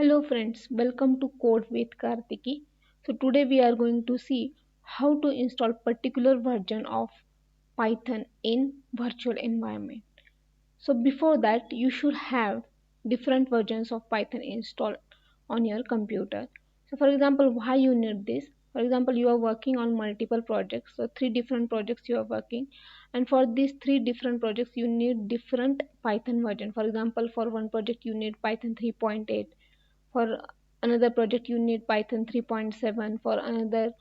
Hello friends, welcome to Code with Kartiki. So today we are going to see how to install particular version of Python in virtual environment. So before that you should have different versions of Python installed on your computer. So for example, why you need this? For example, you are working on multiple projects. So three different projects you are working, and for these three different projects you need different Python version. For example, for one project you need Python 3.8, for another project you need Python 3.7, for another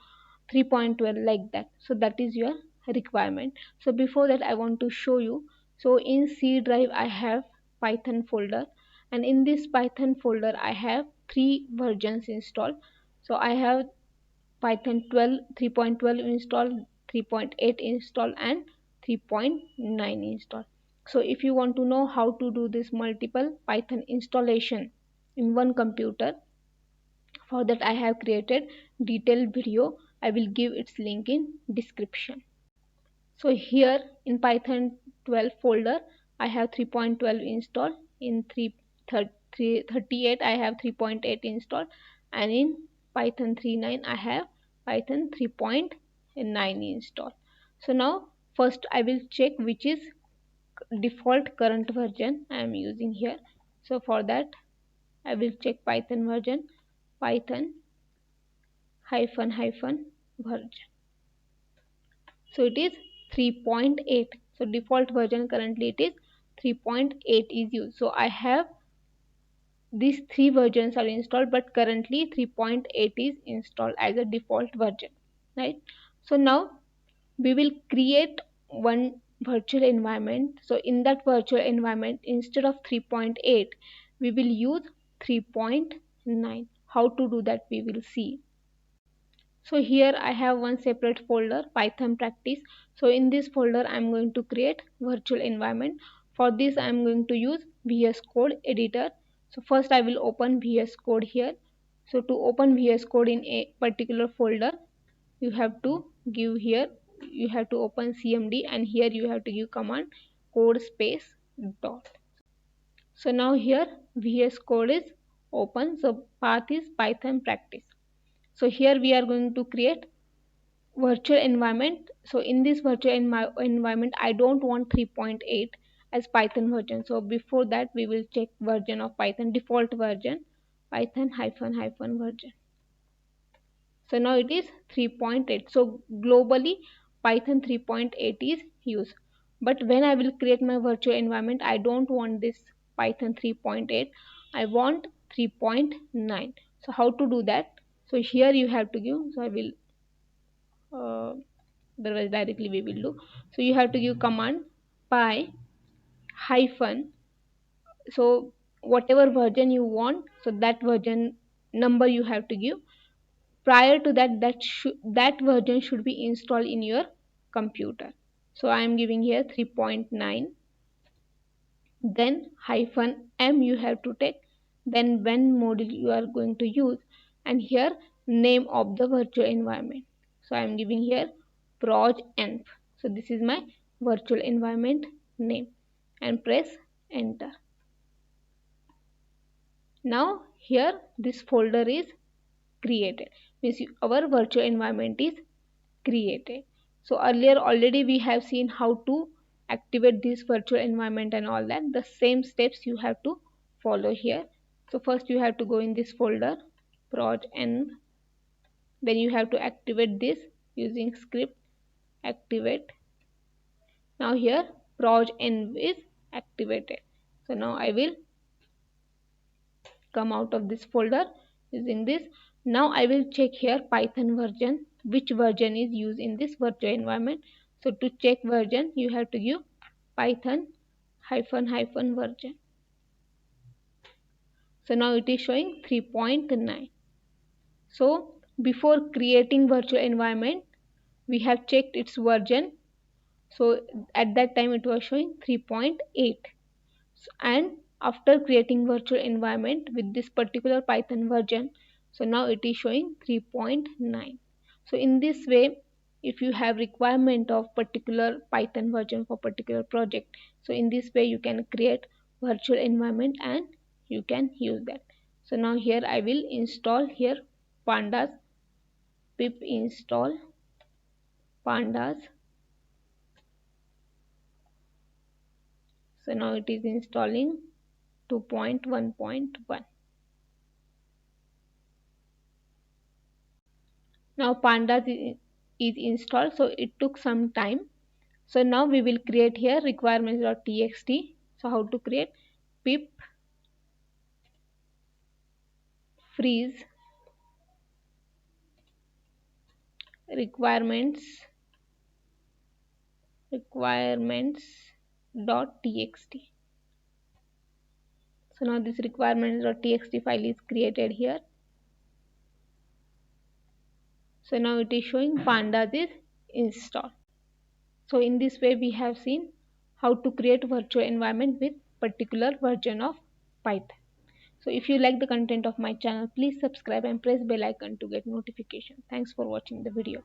3.12, like that. So that is your requirement. So before that I want to show you. So in C drive I have Python folder, and in this Python folder I have three versions installed. So I have Python 12 3.12 installed, 3.8 installed, and 3.9 installed. So if you want to know how to do this multiple Python installation in one computer, for that I have created detailed video. I will give its link in description. So here in Python 12 folder I have 3.12 installed, in 38 I have 3.8 installed, and in Python 3.9 I have Python 3.9 installed. So now first I will check which is default current version I am using here. So for that I will check Python version, Python version. So it is 3.8. So default version currently it is 3.8 is used. So I have these three versions are installed, but currently 3.8 is installed as a default version, right? So now we will create one virtual environment. So in that virtual environment, instead of 3.8 we will use 3.9. How to do that we will see. So here I have one separate folder, Python practice. So in this folder I am going to create virtual environment. For this I am going to use VS Code editor. So first I will open VS Code here. So to open VS Code in a particular folder, you have to give here, you have to open cmd, and here you have to give command code space dot. So now here VS Code is open. So path is Python practice. So here we are going to create virtual environment. So in this virtual environment I don't want 3.8 as Python version. So before that we will check version of Python, default version Python version. So now it is 3.8. So globally Python 3.8 is used, but when I will create my virtual environment I don't want this Python 3.8, I want 3.9. so how to do that? So here you have to give, so I will otherwise directly we will do. So you have to give command py hyphen, so whatever version you want, so that version number you have to give. Prior to that, that version should be installed in your computer. So I am giving here 3.9, then hyphen m you have to take, then when module you are going to use, and here name of the virtual environment. So I am giving here progenv. So this is my virtual environment name, and press enter. Now here this folder is created, means our virtual environment is created. So earlier already we have seen how to activate this virtual environment and all that. The same steps you have to follow here. So first you have to go in this folder progenv, then you have to activate this using script activate. Now here progenv is activated. So now I will come out of this folder using this. Now I will check here Python version, which version is used in this virtual environment. So to check version you have to give Python version. So now it is showing 3.9. So before creating virtual environment we have checked its version. So at that time it was showing 3.8, and after creating virtual environment with this particular Python version, so now it is showing 3.9. So in this way, if you have requirement of particular Python version for particular project, so in this way you can create virtual environment and you can use that. So now here I will install here pandas, pip install pandas. So now it is installing 2.1.1. Now pandas is installed, so it took some time. So now we will create here requirements.txt. So how to create? Pip freeze requirements.txt. So now this requirements.txt file is created here. So now it is showing pandas is installed. So in this way we have seen how to create virtual environment with particular version of Python. So if you like the content of my channel, please subscribe and press bell icon to get notification. Thanks for watching the video.